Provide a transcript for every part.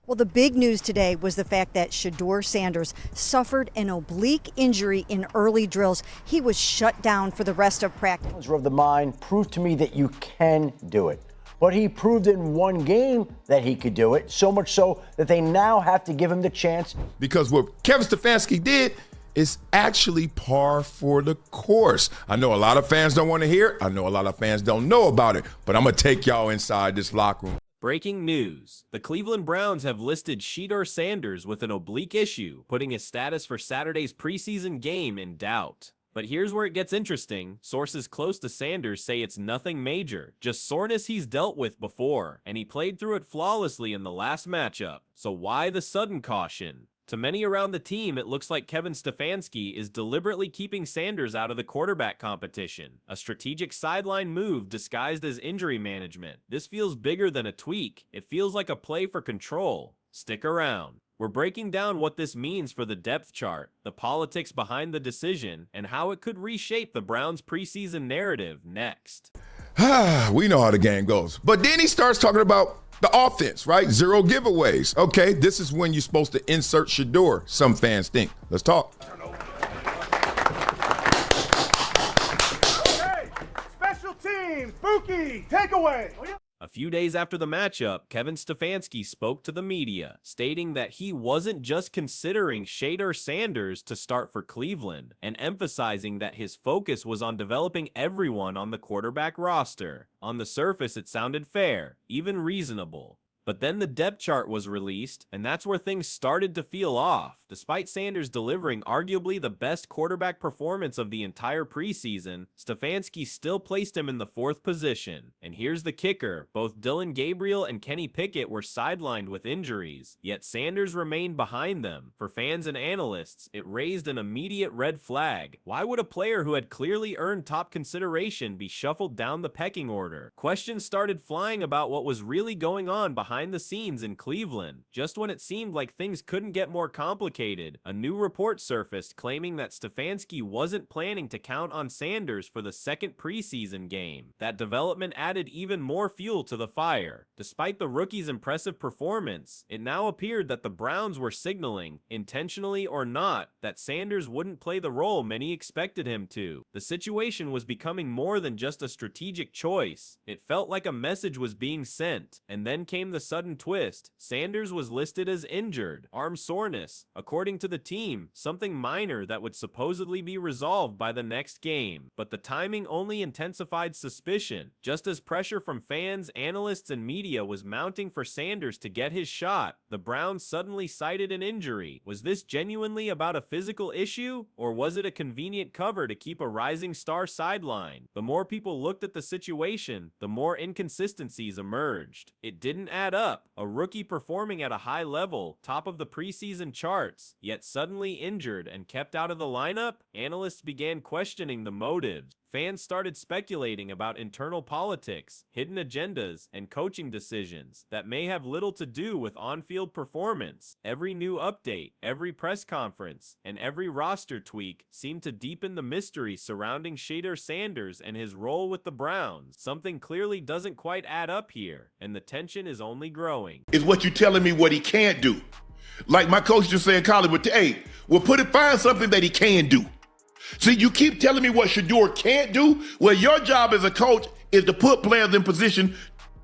Well, the big news today was the fact that Shedeur Sanders suffered an oblique injury in early drills. He was shut down for the rest of practice. Of the mind proved to me that you can do it. But he proved in one game that he could do it, so much so that they now have to give him the chance. Because what Kevin Stefanski did is actually par for the course. I know a lot of fans don't want to hear it. I know a lot of fans don't know about it. But I'm going to take y'all inside this locker room. Breaking news. The Cleveland Browns have listed Shedeur Sanders with an oblique issue, putting his status for Saturday's preseason game in doubt. But here's where it gets interesting. Sources close to Sanders say it's nothing major, just soreness he's dealt with before, and he played through it flawlessly in the last matchup. So why the sudden caution? To many around the team, it looks like Kevin Stefanski is deliberately keeping Sanders out of the quarterback competition, a strategic sideline move disguised as injury management. This feels bigger than a tweak. It feels like a play for control. Stick around. We're breaking down what this means for the depth chart, the politics behind the decision, and how it could reshape the Browns' preseason narrative next. We know how the game goes. But then he starts talking about the offense, right? 0 giveaways. Okay, this is when you're supposed to insert Shedeur, some fans think. Let's talk. Okay, special teams, Buki, takeaway. A few days after the matchup, Kevin Stefanski spoke to the media, stating that he wasn't just considering Shedeur Sanders to start for Cleveland, and emphasizing that his focus was on developing everyone on the quarterback roster. On the surface, it sounded fair, even reasonable. But then the depth chart was released, and that's where things started to feel off. Despite Sanders delivering arguably the best quarterback performance of the entire preseason, Stefanski still placed him in the 4th position. And here's the kicker, both Dillon Gabriel and Kenny Pickett were sidelined with injuries, yet Sanders remained behind them. For fans and analysts, it raised an immediate red flag. Why would a player who had clearly earned top consideration be shuffled down the pecking order? Questions started flying about what was really going on behind the scenes in Cleveland. Just when it seemed like things couldn't get more complicated, a new report surfaced claiming that Stefanski wasn't planning to count on Sanders for the 2nd preseason game. That development added even more fuel to the fire. Despite the rookie's impressive performance, it now appeared that the Browns were signaling, intentionally or not, that Sanders wouldn't play the role many expected him to. The situation was becoming more than just a strategic choice. It felt like a message was being sent, and then came the sudden twist. Sanders was listed as injured, arm soreness, according to the team, something minor that would supposedly be resolved by the next game. But the timing only intensified suspicion. Just as pressure from fans, analysts, and media was mounting for Sanders to get his shot, the Browns suddenly cited an injury. Was this genuinely about a physical issue, or was it a convenient cover to keep a rising star sidelined? The more people looked at the situation, the more inconsistencies emerged. It didn't add up. A rookie performing at a high level, top of the preseason charts, yet suddenly injured and kept out of the lineup? Analysts began questioning the motives. Fans started speculating about internal politics, hidden agendas, and coaching decisions that may have little to do with on-field performance. Every new update, every press conference, and every roster tweak seemed to deepen the mystery surrounding Shedeur Sanders and his role with the Browns. Something clearly doesn't quite add up here, and the tension is only growing. Is what you telling me what he can't do? Like my coach just said in college, but hey, find something that he can do. See, you keep telling me what Shedeur can't do. Well, your job as a coach is to put players in position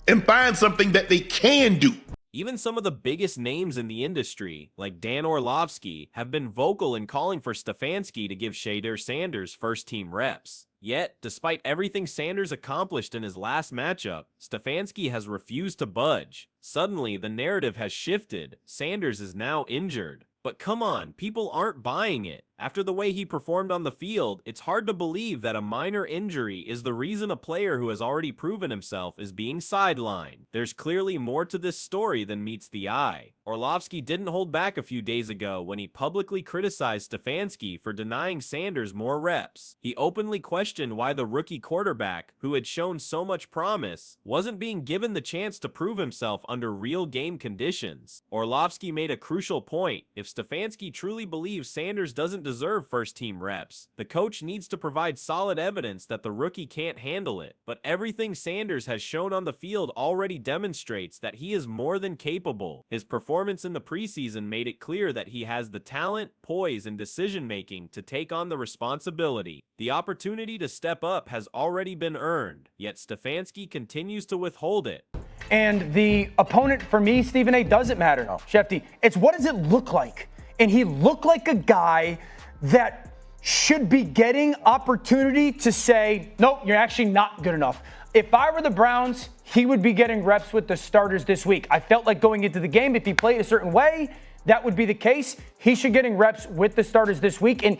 and find something that they can do. Even some of the biggest names in the industry, like Dan Orlovsky, have been vocal in calling for Stefanski to give Shedeur Sanders first-team reps. Yet, despite everything Sanders accomplished in his last matchup, Stefanski has refused to budge. Suddenly, the narrative has shifted. Sanders is now injured. But come on, people aren't buying it. After the way he performed on the field, it's hard to believe that a minor injury is the reason a player who has already proven himself is being sidelined. There's clearly more to this story than meets the eye. Orlovsky didn't hold back a few days ago when he publicly criticized Stefanski for denying Sanders more reps. He openly questioned why the rookie quarterback, who had shown so much promise, wasn't being given the chance to prove himself under real game conditions. Orlovsky made a crucial point. If Stefanski truly believes Sanders doesn't doesn't deserve first-team reps. The coach needs to provide solid evidence that the rookie can't handle it. But everything Sanders has shown on the field already demonstrates that he is more than capable. His performance in the preseason made it clear that he has the talent, poise, and decision-making to take on the responsibility. The opportunity to step up has already been earned, yet Stefanski continues to withhold it. And the opponent for me, Stephen A., doesn't matter. No. Shefty, it's what does it look like? And he looked like a guy that should be getting opportunity to say, nope, you're actually not good enough. If I were the Browns, he would be getting reps with the starters this week. I felt like going into the game, if he played a certain way, that would be the case. He should getting reps with the starters this week. And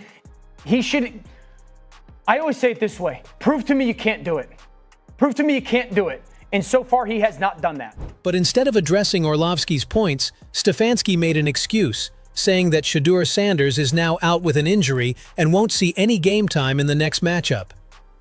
he should, I always say it this way, prove to me you can't do it. Prove to me you can't do it. And so far, he has not done that. But instead of addressing Orlovsky's points, Stefanski made an excuse, saying that Shedeur Sanders is now out with an injury and won't see any game time in the next matchup.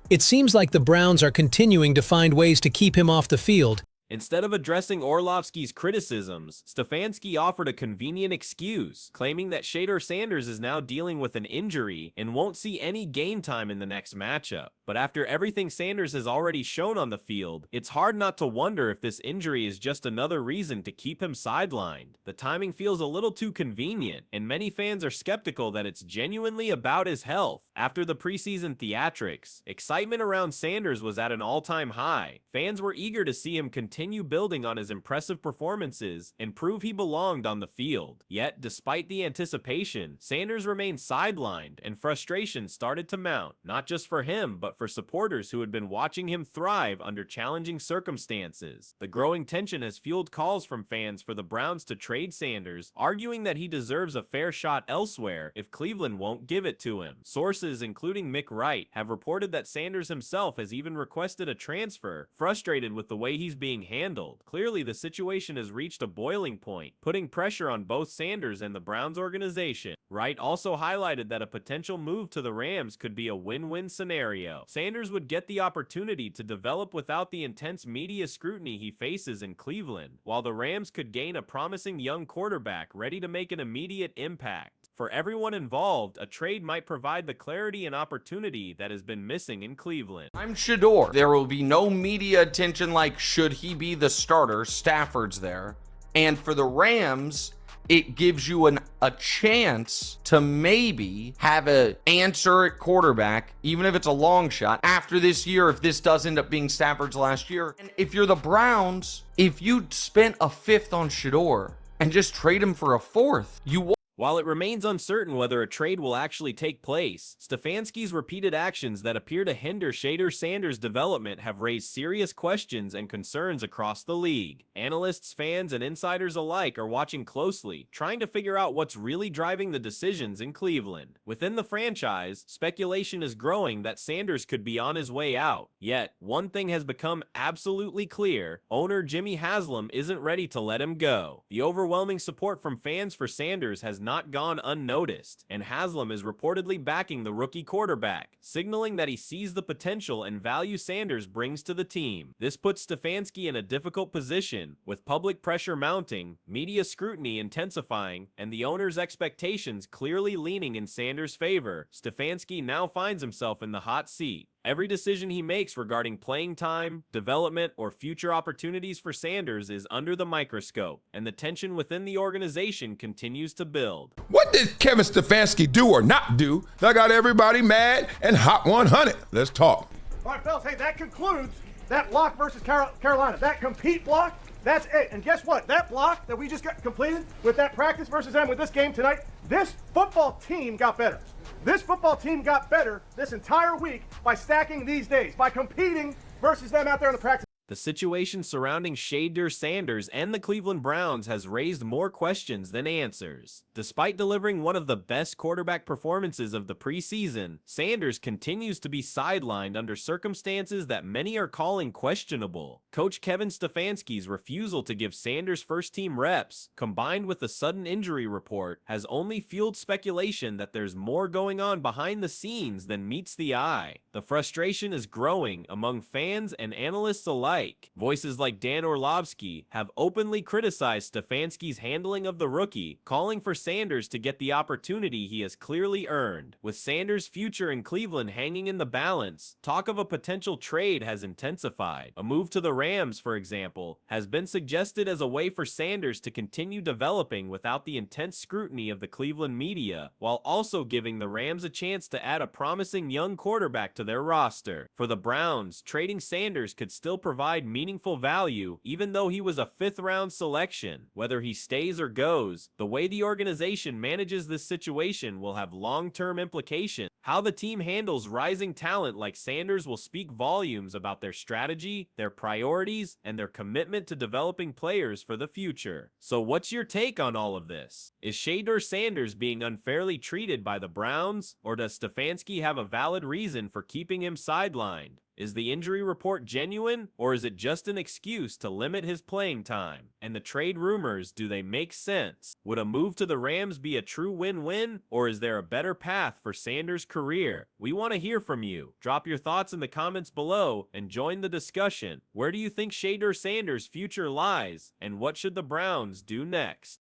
It seems like the Browns are continuing to find ways to keep him off the field. Instead of addressing Orlovsky's criticisms, Stefanski offered a convenient excuse, claiming that Shedeur Sanders is now dealing with an injury and won't see any game time in the next matchup. But after everything Sanders has already shown on the field, it's hard not to wonder if this injury is just another reason to keep him sidelined. The timing feels a little too convenient, and many fans are skeptical that it's genuinely about his health. After the preseason theatrics, excitement around Sanders was at an all-time high. Fans were eager to see him continue building on his impressive performances and prove he belonged on the field. Yet, despite the anticipation, Sanders remained sidelined and frustration started to mount, not just for him, but for supporters who had been watching him thrive under challenging circumstances. The growing tension has fueled calls from fans for the Browns to trade Sanders, arguing that he deserves a fair shot elsewhere if Cleveland won't give it to him. Sources, including Mick Wright, have reported that Sanders himself has even requested a transfer, frustrated with the way he's being handled. Clearly, the situation has reached a boiling point, putting pressure on both Sanders and the Browns organization. Wright also highlighted that a potential move to the Rams could be a win-win scenario. Sanders would get the opportunity to develop without the intense media scrutiny he faces in Cleveland, while the Rams could gain a promising young quarterback ready to make an immediate impact. For everyone involved, a trade might provide the clarity and opportunity that has been missing in Cleveland. I'm Shedeur. There will be no media attention like should he be the starter, Stafford's there. And for the Rams, it gives you a chance to maybe have an answer at quarterback, even if it's a long shot, after this year, if this does end up being Stafford's last year. And if you're the Browns, if you spent a fifth on Shedeur and just trade him for a fourth, you While it remains uncertain whether a trade will actually take place, Stefanski's repeated actions that appear to hinder Shedeur Sanders' development have raised serious questions and concerns across the league. Analysts, fans, and insiders alike are watching closely, trying to figure out what's really driving the decisions in Cleveland. Within the franchise, speculation is growing that Sanders could be on his way out. Yet, one thing has become absolutely clear: owner Jimmy Haslam isn't ready to let him go. The overwhelming support from fans for Sanders has not gone unnoticed, and Haslam is reportedly backing the rookie quarterback, signaling that he sees the potential and value Sanders brings to the team. This puts Stefanski in a difficult position, with public pressure mounting, media scrutiny intensifying, and the owner's expectations clearly leaning in Sanders' favor. Stefanski now finds himself in the hot seat. Every decision he makes regarding playing time, development, or future opportunities for Sanders is under the microscope, and the tension within the organization continues to build. What did Kevin Stefanski do or not do that got everybody mad and hot 100? Let's talk. All right, fellas, hey, that concludes that block versus Carolina. That compete block, that's it. And guess what? That block that we just got completed with that practice versus them with this game tonight, this football team got better. This football team got better this entire week by stacking these days, by competing versus them out there in the practice. The situation surrounding Shedeur Sanders and the Cleveland Browns has raised more questions than answers. Despite delivering one of the best quarterback performances of the preseason, Sanders continues to be sidelined under circumstances that many are calling questionable. Coach Kevin Stefanski's refusal to give Sanders first-team reps, combined with the sudden injury report, has only fueled speculation that there's more going on behind the scenes than meets the eye. The frustration is growing among fans and analysts alike, like. Voices like Dan Orlovsky have openly criticized Stefanski's handling of the rookie, calling for Sanders to get the opportunity he has clearly earned. With Sanders' future in Cleveland hanging in the balance, talk of a potential trade has intensified. A move to the Rams, for example, has been suggested as a way for Sanders to continue developing without the intense scrutiny of the Cleveland media, while also giving the Rams a chance to add a promising young quarterback to their roster. For the Browns, trading Sanders could still provide meaningful value, even though he was a fifth-round selection. Whether he stays or goes, the way the organization manages this situation will have long-term implications. How the team handles rising talent like Sanders will speak volumes about their strategy, their priorities, and their commitment to developing players for the future. So what's your take on all of this? Is Shedeur Sanders being unfairly treated by the Browns, or does Stefanski have a valid reason for keeping him sidelined? Is the injury report genuine, or is it just an excuse to limit his playing time? And the trade rumors, do they make sense? Would a move to the Rams be a true win-win, or is there a better path for Sanders' career? We want to hear from you. Drop your thoughts in the comments below and join the discussion. Where do you think Shedeur Sanders' future lies, and what should the Browns do next?